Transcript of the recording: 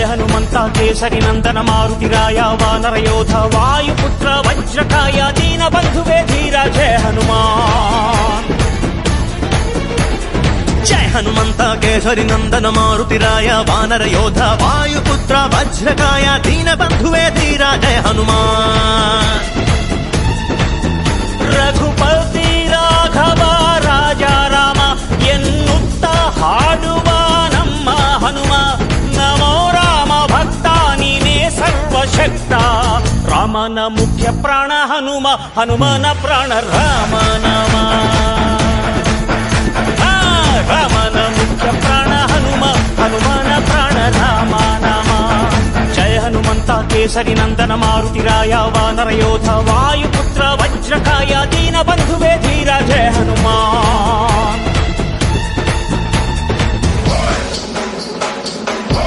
హనుమంత కేసరి నందన మారుతిరాయ వానర యోధ వాయుపుత్ర వజ్రకాయ దీన బంధువే ధీర జయ హనుమాన్. జయ హనుమంత కేసరి నందన మారుతిరాయ వానర యోధ వాయుపుత్ర వజ్రకాయ దీన బంధువే ధీర జయ హనుమాన్. ರಘುಪತಿ ರಾಘವ ರಾಜ ರಾಮ ಎನ್ನುತ್ತ ಹಾಡುವ ನಮ್ಮ ಹನುಮ ನಮೋ ರಾಮ ಭಕ್ತ ನೀನೇ ಸರ್ವಶಕ್ತ. ರಾಮನ ಮುಖ್ಯ ಪ್ರಾಣ ಹನುಮ ಹನುಮನ ಪ್ರಾಣ ರಾಮ ನಾಮ. ರಾಮನ ಮುಖ್ಯ ಪ್ರಾಣ ಹನುಮ ಹನುಮನ ಪ್ರಾಣ ರಾಮ ನಾಮ. ಜಯ ಹನುಮಂತ ಕೇಸರಿ ನಂದನ ಮಾರುತಿರಾಯ ವಾನರ ಯೋಧ ವಾಯುಪುತ್ರ ವಜ್ರಕಾಯ ದೀನ ಬಂಧುವೇ ಧೀರ ಜಯ ಹನುಮಾನ್.